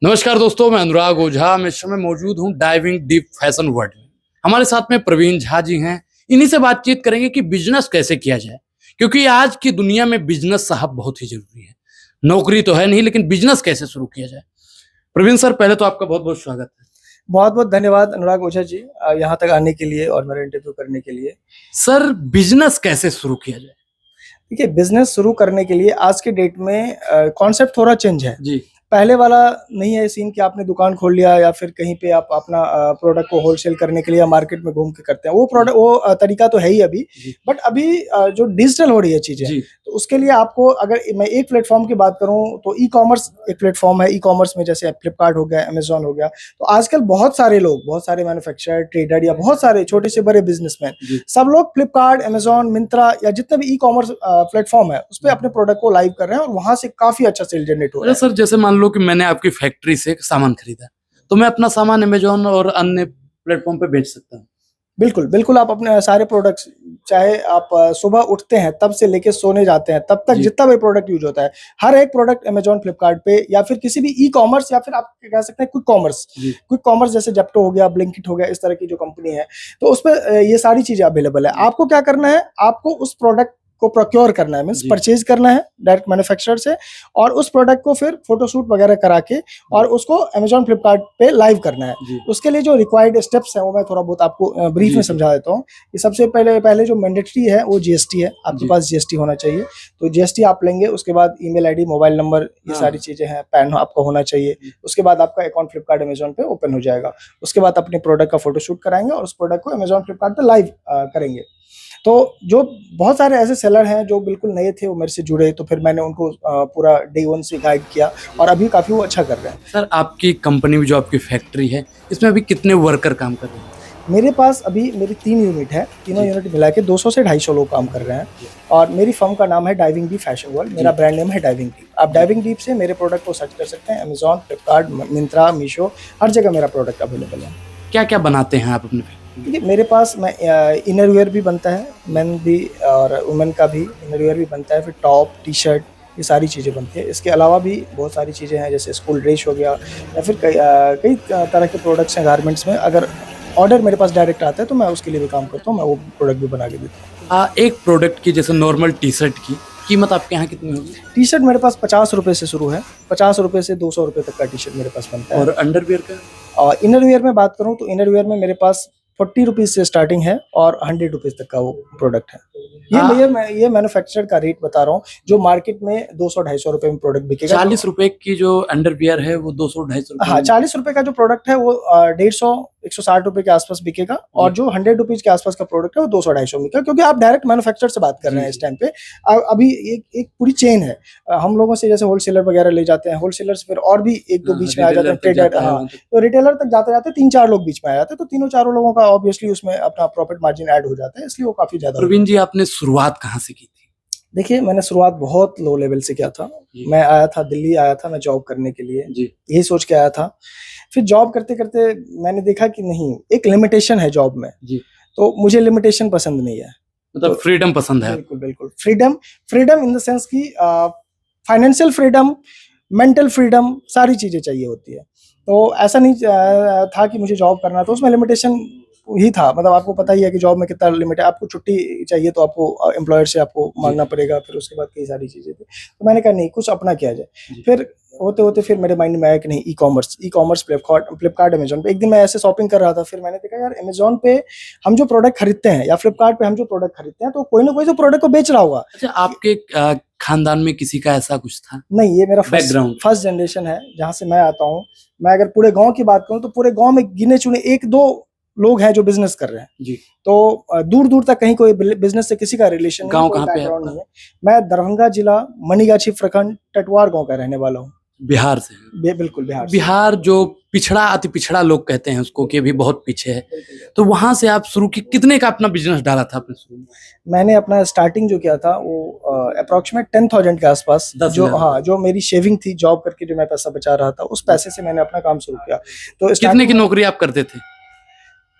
नमस्कार दोस्तों, मैं अनुराग ओझा। मैं इस समय मौजूद हूं डाइविंग डीप फैशन वर्ल्ड में। हमारे साथ में प्रवीण झा जी हैं। इन्हीं से बातचीत करेंगे कि बिजनेस कैसे किया जाए, क्योंकि आज की दुनिया में बिजनेस साहब बहुत ही जरूरी है। नौकरी तो है नहीं, लेकिन बिजनेस कैसे शुरू किया जाए। प्रवीण सर, पहले तो आपका बहुत बहुत स्वागत है। बहुत बहुत धन्यवाद अनुराग ओझा जी, यहाँ तक आने के लिए और मेरा इंटरव्यू करने के लिए। सर, बिजनेस कैसे शुरू किया जाए? देखिए, बिजनेस शुरू करने के लिए आज के डेट में कॉन्सेप्ट थोड़ा चेंज है जी। पहले वाला नहीं है सीन कि आपने दुकान खोल लिया या फिर कहीं पे आप अपना प्रोडक्ट को होलसेल करने के लिए मार्केट में घूम के करते हैं। वो तरीका तो है ही अभी, बट अभी जो डिजिटल हो रही है चीजें, तो उसके लिए आपको, अगर मैं एक प्लेटफॉर्म की बात करूं तो ई कॉमर्स एक प्लेटफॉर्म है। ई कॉमर्स में जैसे फ्लिपकार्ट हो गया, अमेजोन हो गया, तो आजकल बहुत सारे लोग, बहुत सारे मैन्युफैक्चरर, ट्रेडर या बहुत सारे छोटे से बड़े बिजनेसमैन, सब लोग फ्लिपकार्ट, अमेजोन, मिंत्रा या जितने भी ई कॉमर्स प्लेटफॉर्म है उस पर अपने प्रोडक्ट को लाइव कर रहे हैं और वहां से काफी अच्छा सेल जनरेट हो रहा है। सर, जैसे मान लो कि मैंने आपकी फैक्ट्री से सामान खरीदा, तो मैं अपना सामान अमेजोन और अन्य प्लेटफॉर्म पे बेच सकता हूँ? बिल्कुल बिल्कुल, आप अपने सारे प्रोडक्ट्स, चाहे आप सुबह उठते हैं तब से लेके सोने जाते हैं तब तक जितना भी प्रोडक्ट यूज होता है, हर एक प्रोडक्ट अमेजोन, फ्लिपकार्ट पे या फिर किसी भी ई कॉमर्स या फिर आप कह सकते हैं क्विक कॉमर्स जैसे जेप्टो हो गया, ब्लिंकिट हो गया, इस तरह की जो कंपनी है, तो उस पर ये सारी चीजें अवेलेबल है। आपको क्या करना है, आपको उस प्रोडक्ट को प्रोक्योर करना है, मींस परचेज करना है डायरेक्ट मैन्युफैक्चरर से, और उस प्रोडक्ट को फिर फोटोशूट वगैरह करा के और उसको अमेजोन, फ्लिपकार्ट पे लाइव करना है। उसके लिए जो रिक्वायर्ड स्टेप्स हैं वो मैं थोड़ा बहुत आपको ब्रीफ में समझा देता हूँ। कि सबसे पहले जो मैंडेटरी है वो जीएसटी है। आपके पास जीएसटी होना चाहिए, तो जीएसटी आप लेंगे। उसके बाद ईमेल आईडी, मोबाइल नंबर, ये सारी चीजें हैं। पैन आपका होना चाहिए। उसके बाद आपका अकाउंट फ्लिपकार्ट, अमेजोन पे ओपन हो जाएगा। उसके बाद अपने प्रोडक्ट का फोटोशूट कराएंगे और उस प्रोडक्ट को अमेजोन, फ्लिपकार्ट पे लाइव करेंगे। तो जो बहुत सारे ऐसे सेलर हैं जो बिल्कुल नए थे, वो मेरे से जुड़े, तो फिर मैंने उनको पूरा डे वन से गाइड किया और अभी काफी वो अच्छा कर रहे हैं। सर, आपकी कंपनी में जो आपकी फैक्ट्री है, इसमें अभी कितने वर्कर काम कर रहे हैं? मेरे पास अभी मेरी 3 यूनिट है। तीनों यूनिट मिला के 200 से 250 लोग काम कर रहे हैं। और मेरी फर्म का नाम है डाइविंग डीप फैशन वर्ल्ड। मेरा ब्रांड नेम है डाइविंग डीप। आप डाइविंग डीप से मेरे प्रोडक्ट को सर्च कर सकते हैं। अमेजोन, फ्लिपकार्ट, मिंत्रा, मीशो, हर जगह मेरा प्रोडक्ट अवेलेबल है। क्या क्या बनाते हैं आप अपने? देखिए, मेरे पास मैं इनर वेयर भी बनता है, मेन भी और वुमेन का भी इनर वेयर भी बनता है, फिर टॉप, टी शर्ट, ये सारी चीज़ें बनती है। इसके अलावा भी बहुत सारी चीज़ें हैं, जैसे स्कूल ड्रेस हो गया या फिर कई तरह के प्रोडक्ट्स हैं गारमेंट्स में। अगर ऑर्डर मेरे पास डायरेक्ट आता है तो मैं उसके लिए भी काम करता हूँ, मैं वो प्रोडक्ट भी बना के देता हूँ। एक प्रोडक्ट की, जैसे नॉर्मल टी शर्ट की कीमत आपके यहाँ कितनी होगी? टी शर्ट मेरे पास 50 रुपये से शुरू है। 50 रुपये से 200 रुपये तक का टी शर्ट मेरे पास बनता है। और अंडरवियर का? और इनर वेयर में बात करूँ तो इनर वेयर में मेरे पास 40 रुपीज से स्टार्टिंग है और 100 रुपीज तक का वो प्रोडक्ट है। ये मैन्युफैक्चरर का रेट बता रहा हूँ, जो मार्केट में 200-250 रुपए में प्रोडक्ट बिकेगा। 40 रुपए की जो अंडरवियर है वो 200-250 रुपए? हाँ, 40 रुपए का जो प्रोडक्ट है वो 150-160 रुपए के आसपास बिकेगा, और जो 100 रुपीज के आसपास का प्रोडक्ट है वो 200-250 में बिकेगा, क्योंकि आप डायरेक्ट मैन्युफैक्चरर से बात कर रहे हैं इस टाइम पे। अभी एक पूरी चेन है। हम लोगों से जैसे होलसेलर वगैरह ले जाते हैं, होलसेलर से फिर और भी 1-2 बीच में आ जाते हैं, ट्रेडर। हाँ, तो रिटेलर तक जाते जाते 3-4 लोग बीच में आ जाते हैं, तो तीनों चारों लोगों का ऑब्वियसली उसमें अपना प्रॉफिट मार्जिन ऐड हो जाता है, इसलिए वो काफी ज्यादा। प्रवीण जी, आपने शुरुआत कहाँ से की थी? देखिए, मैंने शुरुआत बहुत लो लेवल से किया था। मैं आया था, दिल्ली आया था मैं जॉब करने के लिए, यही सोच के आया था। फिर जॉब करते करते मैंने देखा कि नहीं, एक लिमिटेशन है जॉब में, तो मुझे लिमिटेशन पसंद नहीं है। मतलब फ्रीडम पसंद है? बिल्कुल बिल्कुल, फ्रीडम इन द सेंस की फाइनेंशियल फ्रीडम, मेंटल फ्रीडम, सारी चीजें चाहिए होती है। तो ऐसा नहीं था कि मुझे जॉब करना, तो उसमें लिमिटेशन ही था। मतलब आपको पता ही है कि जॉब में कितना लिमिट है। आपको छुट्टी चाहिए तो आपको एम्प्लॉयर से आपको मांगना पड़ेगा, फिर उसके बाद कई सारी चीजें थी। तो मैंने कहा नहीं, कुछ अपना किया जाए। फिर होते होते फिर मेरे माइंड में आया कि नहीं, ई कॉमर्स फ्लिपकार्ट, अमेजोन पे। एक दिन मैं ऐसे शॉपिंग कर रहा था, फिर मैंने देखा यार, अमेजोन पे हम जो प्रोडक्ट खरीदते हैं या फ्लिपकार्ट पे हम जो प्रोडक्ट खरीदते हैं, तो कोई ना कोई तो प्रोडक्ट को बेच रहा होगा। अच्छा, आपके खानदान में किसी का ऐसा कुछ था? नहीं, ये मेरा फर्स्ट जनरेशन है जहाँ से मैं आता हूँ। मैं अगर पूरे गाँव की बात करूँ तो पूरे गाँव में गिने चुने 1-2 लोग हैं जो बिजनेस कर रहे हैं। तो दूर दूर तक कहीं कोई बिजनेस से किसी का रिलेशन गांव कहाँ पे है? नहीं है। मैं दरभंगा जिला मनीगाछी प्रखंड टटवार गांव का रहने वाला हूँ। बिहार से? बिल्कुल बिहार। बिहार जो पिछड़ा, अति पिछड़ा लोग कहते हैं उसको, कि भी बहुत पीछे है, तो वहां से आप शुरू की। कितने का अपना बिजनेस डाला था आपने शुरू में? मैंने अपना स्टार्टिंग जो किया था वो अप्रोक्सीमेट 10,000 के आसपास, जो मेरी शेविंग थी, जॉब करके जो मैं पैसा बचा रहा था, उस पैसे से मैंने अपना काम शुरू किया। तो कितने की नौकरी आप करते थे?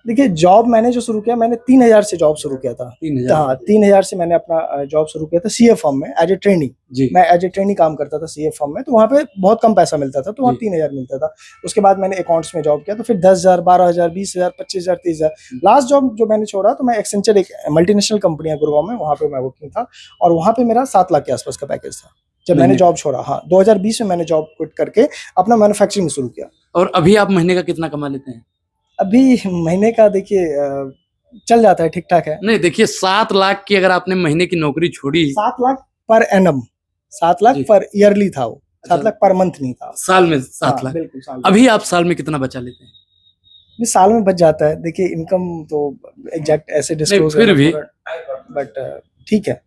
देखिए जॉब मैंने जो शुरू किया, मैंने 3,000 से जॉब शुरू किया था। 3,000 हाँ, 3,000 से मैंने अपना जॉब शुरू किया था सीए फर्म में एज ए ट्रेनी। जी मैं एज ए ट्रेनी काम करता था सीए फर्म में, तो वहाँ पे बहुत कम पैसा मिलता था, तो वहाँ जी 3,000 मिलता था। उसके बाद मैंने अकाउंट्स में जॉब किया, तो फिर 10,000, 12,000, 20,000, 25,000, 30,000। लास्ट जॉब जो मैंने छोड़ा तो मैं एक्सेंचर, एक मल्टीनेशनल कंपनी है गुड़गांव में, वहाँ पे मैं वर्किंग था, और वहाँ पे मेरा 7 लाख के आसपास का पैकेज था जब मैंने महीने जॉब छोड़ा। हाँ, 2020 में मैंने जॉब क्विट करके अपना मैन्युफैक्चरिंग शुरू किया। और अभी आप महीने का कितना कमा लेते हैं? अभी महीने का देखिए चल जाता है, ठीक ठाक है। नहीं देखिए 7 लाख की अगर आपने महीने की नौकरी छोड़ी 7 लाख पर एनम, 7 लाख जी पर ईयरली था वो, 7 अच्छा लाख पर मंथ नहीं था। साल में 7 हाँ, लाख। बिल्कुल साल में। अभी आप साल में कितना बचा लेते हैं? भी साल में बच जाता है। देखिए इनकम तो एग्जैक्ट ऐसे डिस्क्लोज फिर भी बट ठीक है, हो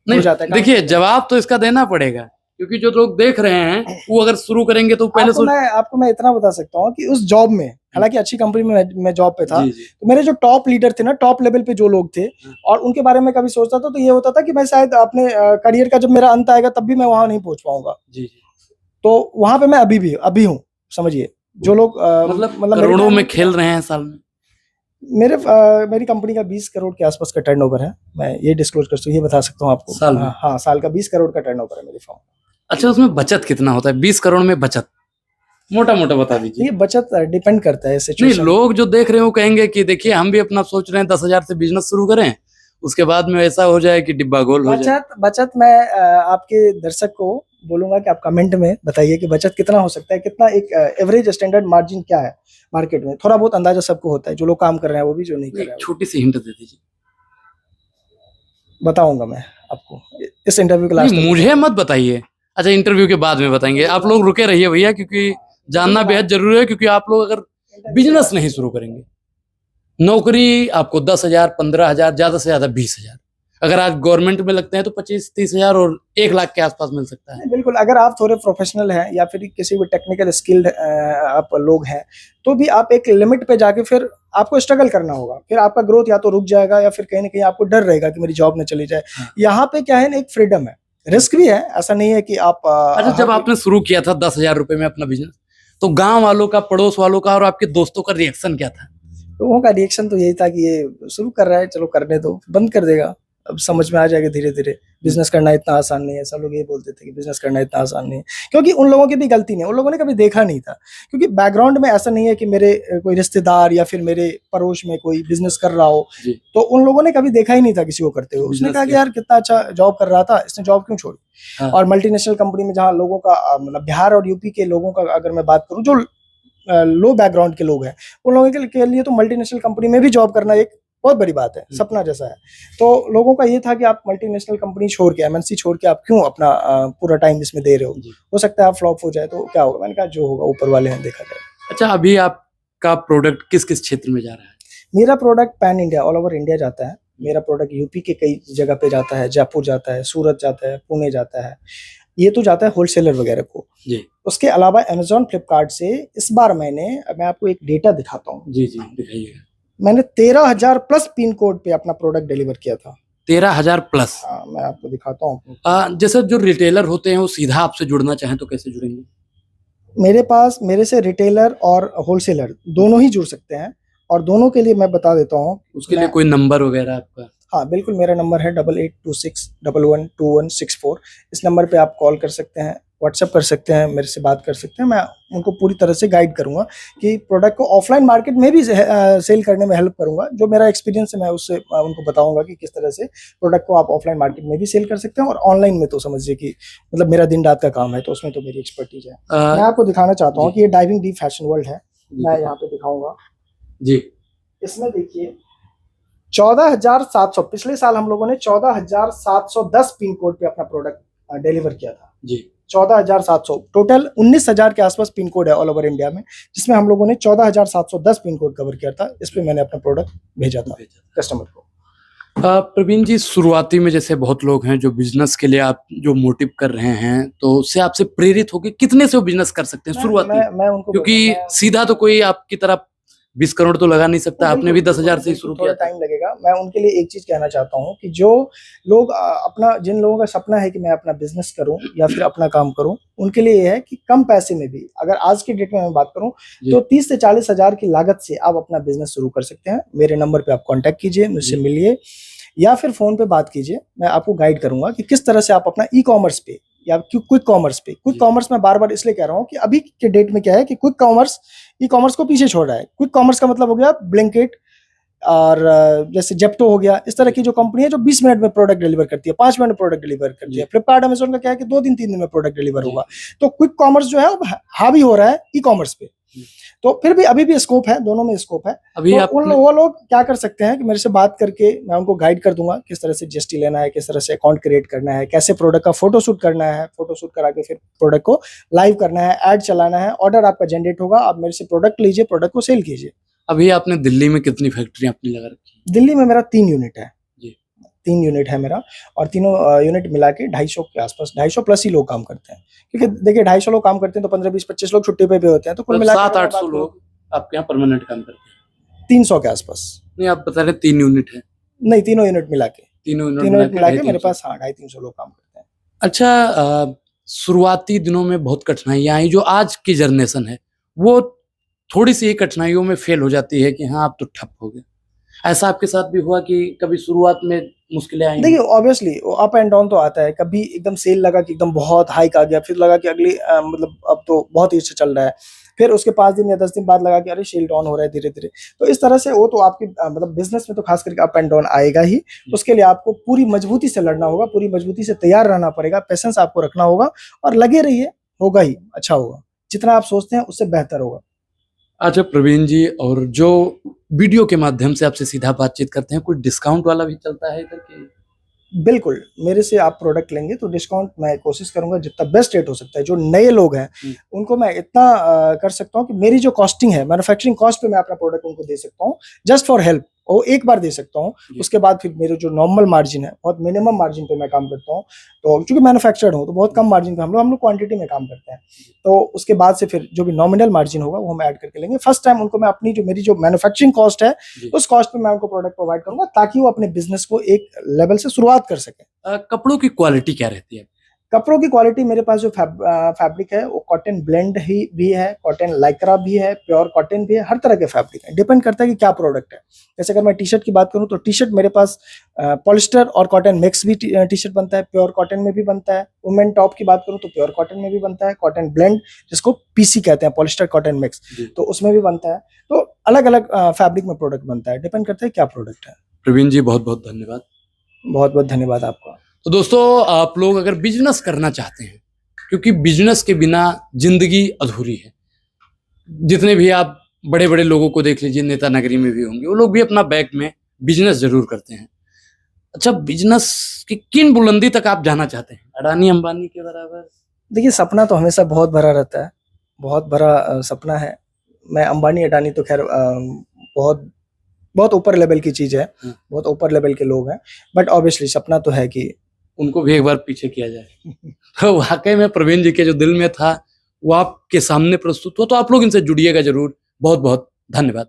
नहीं जाता है। देखिए जवाब तो इसका देना पड़ेगा, क्योंकि जो लोग देख रहे हैं वो अगर शुरू करेंगे तो पहले आपको मैं इतना बता सकता हूँ कि उस जॉब में, हालांकि अच्छी कंपनी में मैं जॉब पे था, जी जी तो मेरे जो टॉप लीडर थे ना, टॉप लेवल पे जो लोग थे, और उनके बारे में कभी सोचता था तो ये होता था कि मैं शायद अपने करियर का जब मेरा अंत आएगा तब भी मैं वहां नहीं पहुंच पाऊंगा। जी जी तो वहां पे मैं अभी हूँ, समझिए। जो लोग मतलब करोड़ों में खेल रहे हैं साल में। मेरी कंपनी का 20 करोड़ के आसपास का टर्नओवर है। मैं ये डिस्क्लोज कर सकता हूँ, ये बता सकता हूँ आपको। साल में? हाँ, साल का 20 करोड़ का टर्नओवर है मेरी फर्म। अच्छा उसमें बचत कितना होता है 20 करोड़ में? बचत मोटा मोटा बता दीजिए। ये बचत डिपेंड करता है नहीं सिचुएशन। लोग जो देख रहे हैं वो कहेंगे कि देखिए हम भी अपना सोच रहे हैं 10,000 से बिजनेस शुरू करें, उसके बाद में ऐसा हो जाए कि डिब्बा गोल हो जाए। बचत मैं आपके दर्शक को बोलूंगा कि आप कमेंट में बताइए कि बचत कितना हो सकता है, कितना एक एवरेज स्टैंडर्ड मार्जिन क्या है मार्केट में। थोड़ा बहुत अंदाजा सबको होता है, जो लोग काम कर रहे हैं वो भी, जो नहीं कर रहे हैं। छोटी सी हिंट दे दीजिए। बताऊंगा मैं आपको इस इंटरव्यू के लास्ट। मुझे मत बताइए, अच्छा इंटरव्यू के बाद में बताएंगे। आप लोग रुके रहिए भैया, क्योंकि जानना बेहद जरूरी है। क्योंकि आप लोग अगर बिजनेस नहीं शुरू करेंगे, नौकरी आपको 10,000, 15,000, ज्यादा से ज्यादा 20,000, अगर आज गवर्नमेंट में लगते हैं तो 25-30,000 और 1 लाख के आसपास मिल सकता है। बिल्कुल, अगर आप थोड़े प्रोफेशनल हैं या फिर किसी भी टेक्निकल स्किल्ड आप लोग हैं, तो भी आप एक लिमिट पे जाके फिर आपको स्ट्रगल करना होगा। फिर आपका ग्रोथ या तो रुक जाएगा या फिर कहीं ना कहीं आपको डर रहेगा कि मेरी जॉब न चली जाए। यहाँ पे क्या है, एक फ्रीडम है, रिस्क भी है, ऐसा नहीं है कि आप अच्छा जब आपने शुरू किया था 10,000 रुपए में अपना बिजनेस, तो गांव वालों का, पड़ोस वालों का और आपके दोस्तों का रिएक्शन क्या था? लोगों का रिएक्शन तो यही था कि ये शुरू कर रहा है, चलो करने दो, बंद कर देगा, अब समझ में आ जाएगा धीरे धीरे। बिजनेस करना इतना आसान नहीं है, सब लोग ये बोलते थे कि बिजनेस करना इतना आसान नहीं है, क्योंकि उन लोगों की भी गलती नहीं है, उन लोगों ने कभी देखा नहीं था। क्योंकि बैकग्राउंड में ऐसा नहीं है कि मेरे कोई रिश्तेदार या फिर मेरे पड़ोस में कोई बिजनेस कर रहा हो, तो उन लोगों ने कभी देखा ही नहीं था किसी को करते हुए। उसने कहा कि यार कितना अच्छा जॉब कर रहा था, इसने जॉब क्यों छोड़ी। और मल्टीनेशनल कंपनी में जहाँ लोगों का मतलब बिहार और यूपी के लोगों का अगर मैं बात करूँ, जो लो बैकग्राउंड के लोग हैं, उन लोगों के लिए तो मल्टीनेशनल कंपनी में भी जॉब करना एक बहुत बड़ी बात है, सपना जैसा है। तो लोगों का ये था कि आप मल्टीनेशनल कंपनी छोड़ के, एमएनसी छोड़ के आप क्यों अपना पूरा टाइम इसमें दे रहे हो सकता है आप फ्लॉप हो जाए तो क्या होगा। मैंने कहा जो होगा ऊपर वाले हैं, देखा जाए। अच्छा अभी आपका प्रोडक्ट किस किस क्षेत्र में जा रहा है? मेरा product pan India, all over India जाता है। मेरा प्रोडक्ट यूपी के कई जगह पे जाता है, जयपुर जाता है, सूरत जाता है, पुणे जाता है। ये तो जाता है होलसेलर वगैरह को जी। उसके अलावा अमेजॉन, फ्लिपकार्ट से इस बार मैं आपको एक डेटा दिखाता हूँ। जी जी दिखाइएगा। मैंने 13,000 प्लस पिन कोड पे अपना प्रोडक्ट डिलीवर किया था। 13,000 प्लस? मैं आपको दिखाता हूँ। जैसे जो रिटेलर होते हैं वो सीधा आपसे जुड़ना चाहें तो कैसे जुड़ेंगे? मेरे से रिटेलर और होलसेलर दोनों ही जुड़ सकते हैं, और दोनों के लिए मैं बता देता हूँ। उसके लिए कोई नंबर वगैरह आपका? हाँ बिल्कुल, मेरा नंबर है 8826112164। इस नंबर पे आप कॉल कर सकते हैं, व्हाट्सएप कर सकते हैं, मेरे से बात कर सकते हैं। मैं उनको पूरी तरह से गाइड करूंगा कि प्रोडक्ट को ऑफलाइन मार्केट में भी सेल करने में हेल्प करूंगा। जो मेरा एक्सपीरियंस है मैं उससे उनको बताऊंगा कि किस तरह से प्रोडक्ट को आप ऑफलाइन मार्केट में भी सेल कर सकते हैं, और ऑनलाइन में तो समझिए कि मतलब मेरा दिन रात का काम है, तो उसमें तो मेरी एक्सपर्टीज है। मैं आपको दिखाना चाहता हूँ कि ये डाइविंग डीप फैशन वर्ल्ड है। मैं यहाँ पे दिखाऊंगा जी। इसमें देखिए 14,700, पिछले साल हम लोगों ने 14,710 पिन कोड पे अपना प्रोडक्ट डिलीवर किया था जी। 14,700 टोटल 19,000 के आसपास पिन कोड है ऑल ओवर इंडिया में, जिसमें हम लोगों ने 14,710 पिन कोड कवर किया था। इस पे मैंने अपना प्रोडक्ट भेजा था कस्टमर को। प्रवीण जी, शुरुआती में जैसे बहुत लोग हैं जो बिजनेस के लिए आप जो मोटिव कर रहे हैं, तो उससे आपसे प्रेरित होकर कितने से वो बिजनेस कर सकते हैं शुरुआती? मैं उनको क्योंकि सीधा तो कोई आपकी तरफ 20 करोड़ तो लगा नहीं सकता, आपने भी 10,000 से ही शुरू थोड़ा किया था। टाइम लगेगा। मैं उनके लिए एक चीज कहना चाहता हूँ कि जो लोग अपना, जिन लोगों का सपना है कि मैं अपना बिजनेस करूं या फिर अपना काम करूं, उनके लिए ये है कि कम पैसे में भी, अगर आज की डेट में मैं बात करूं जी। तो 30 से 40 हजार की लागत से आप अपना बिजनेस शुरू कर सकते हैं। मेरे नंबर पे आप कांटेक्ट कीजिए, मुझसे जी। मिलिए या फिर फोन पे बात कीजिए। मैं आपको गाइड करूंगा कि किस तरह से आप अपना ई कॉमर्स पे या क्विक कॉमर्स पे, क्विक जी। कॉमर्स में बार बार इसलिए कह रहा हूँ कि अभी के डेट में क्या है कि क्विक कॉमर्स ई कॉमर्स को पीछे छोड़ रहा है। क्विक कॉमर्स का मतलब हो गया ब्लिंकिट और जैसे जेप्टो हो गया, इस तरह की जो कंपनी है जो 20 मिनट में प्रोडक्ट डिलीवर करती है, 5 मिनट में प्रोडक्ट डिलीवर करती जी। है। फ्लिपकार्ट अमेज़न का क्या है कि 2 दिन 3 दिन में प्रोडक्ट डिलीवर जी। होगा। तो क्विक कॉमर्स जो है वो हावी हो रहा है ई कॉमर्स पे। जी। तो फिर भी अभी भी स्कोप है, दोनों में स्कोप है। अभी तो आपने वो लोग क्या कर सकते हैं कि मेरे से बात करके मैं उनको गाइड कर दूंगा किस तरह से जीएसटी लेना है, किस तरह से अकाउंट क्रिएट करना है, कैसे प्रोडक्ट का फोटोशूट करना है, फोटोशूट करा के फिर प्रोडक्ट को लाइव करना है, ऐड चलाना है, ऑर्डर आपका जनरेट होगा, आप मेरे से प्रोडक्ट लीजिए, प्रोडक्ट को सेल कीजिए। अभी आपने दिल्ली में कितनी फैक्ट्री आपने लगा रखी है? दिल्ली में मेरा 3 यूनिट है जी। 3 यूनिट है मेरा, और तीनों यूनिट मिला के 250 के आसपास, 250 प्लस ही लोग काम करते हैं। क्योंकि देखिए 250 लोग काम करते हैं तो 15, 20, 25 लोग छुट्टी पे भी होते हैं, तो कुल मिला के 700-800 लोग आपके यहाँ परमानेंट काम करते हैं? 300 के आसपास। नहीं, आप बता रहे 3 यूनिट है। नहीं, तीनों यूनिट मिला के तीनों यूनिट मिला के मेरे 250-300। पास 250-300 लोग काम करते हैं। अच्छा, शुरुआती दिनों में बहुत कठिनाइयां आई, जो आज की जनरेशन है वो थोड़ी सी कठिनाइयों में फेल हो जाती है कि हाँ अब तो ठप हो गया। ऐसा आपके साथ भी हुआ कि कभी शुरुआत में मुश्किलें आई? देखिए ऑब्वियसली अप एंड डाउन तो आता है। कभी एकदम सेल लगा कि एकदम बहुत हाइक आ गया, फिर लगा कि अगली मतलब अब तो बहुत ही अच्छा चल रहा है, फिर उसके 5 दिन या 10 दिन बाद लगा कि अरे सेल डाउन हो रहा है धीरे धीरे। तो इस तरह से वो तो आपकी मतलब बिजनेस में तो खास करके अप एंड डाउन आएगा ही। उसके लिए आपको पूरी मजबूती से लड़ना होगा, पूरी मजबूती से तैयार रहना पड़ेगा, पेशेंस आपको रखना होगा और लगे रहिए, होगा ही, अच्छा होगा। जितना आप सोचते हैं उससे बेहतर होगा। अच्छा प्रवीण जी, और जो वीडियो के माध्यम से आपसे सीधा बातचीत करते हैं, कुछ डिस्काउंट वाला भी चलता है इधर के? बिल्कुल, मेरे से आप प्रोडक्ट लेंगे तो डिस्काउंट मैं कोशिश करूँगा जितना बेस्ट रेट हो सकता है। जो नए लोग हैं, उनको मैं इतना कर सकता हूँ कि मेरी जो कॉस्टिंग है, मैन्युफैक्चरिंग कॉस्ट पे मैं अपना प्रोडक्ट उनको दे सकता हूँ, जस्ट फॉर हेल्प। वो एक बार दे सकता हूँ, उसके बाद फिर मेरे जो नॉर्मल मार्जिन है, बहुत मिनिमम मार्जिन पे मैं काम करता हूँ। तो चूँकि मैन्युफैक्चर्ड हूँ, तो बहुत कम मार्जिन पे हम लोग क्वांटिटी में काम करते हैं। तो उसके बाद से फिर जो भी नॉमिनल मार्जिन होगा, वो हम ऐड करके लेंगे। फर्स्ट टाइम उनको मैं अपनी जो मेरी जो मैन्युफैक्चरिंग कॉस्ट है, उस कॉस्ट पे मैं उनको प्रोडक्ट प्रोवाइड करूँगा, ताकि वो अपने बिज़नेस को एक लेवल से शुरुआत कर सकें। कपड़ों की क्वालिटी क्या रहती है? कपड़ों की क्वालिटी मेरे पास जो फैब्रिक है वो कॉटन ब्लेंड ही भी है, कॉटन लाइक्रा भी है, प्योर कॉटन भी है, हर तरह के फैब्रिक है। डिपेंड करता है कि क्या प्रोडक्ट है। जैसे अगर मैं टी शर्ट की बात करूं तो टी शर्ट मेरे पास पॉलिस्टर और कॉटन मिक्स भी टी शर्ट बनता है, प्योर कॉटन में भी बनता है। वुमेन टॉप की बात करूं तो प्योर कॉटन में भी बनता है, कॉटन ब्लेंड जिसको पीसी कहते हैं, पॉलिस्टर कॉटन मिक्स, तो उसमें भी बनता है। तो अलग अलग फैब्रिक में प्रोडक्ट बनता है, डिपेंड करता है क्या प्रोडक्ट है। प्रवीण जी बहुत बहुत धन्यवाद। बहुत बहुत धन्यवाद आपका। तो दोस्तों, आप लोग अगर बिजनेस करना चाहते हैं, क्योंकि बिजनेस के बिना जिंदगी अधूरी है। जितने भी आप बड़े बड़े लोगों को देख लीजिए, नेता नगरी में भी होंगे, वो लोग भी अपना बैक में बिजनेस जरूर करते हैं। अच्छा, बिजनेस की किन बुलंदी तक आप जाना चाहते हैं? अडानी अंबानी के बराबर? देखिए सपना तो हमेशा बहुत बड़ा रहता है, बहुत बड़ा सपना है। मैं अंबानी अडानी तो खैर बहुत बहुत ऊपर लेवल की चीज है, बहुत ऊपर लेवल के लोग हैं, बट ऑब्वियसली सपना तो है कि उनको भी एक बार पीछे किया जाए। तो वाकई में प्रवीण जी के जो दिल में था वो आपके सामने प्रस्तुत हुआ। तो आप लोग इनसे जुड़िएगा जरूर। बहुत बहुत धन्यवाद।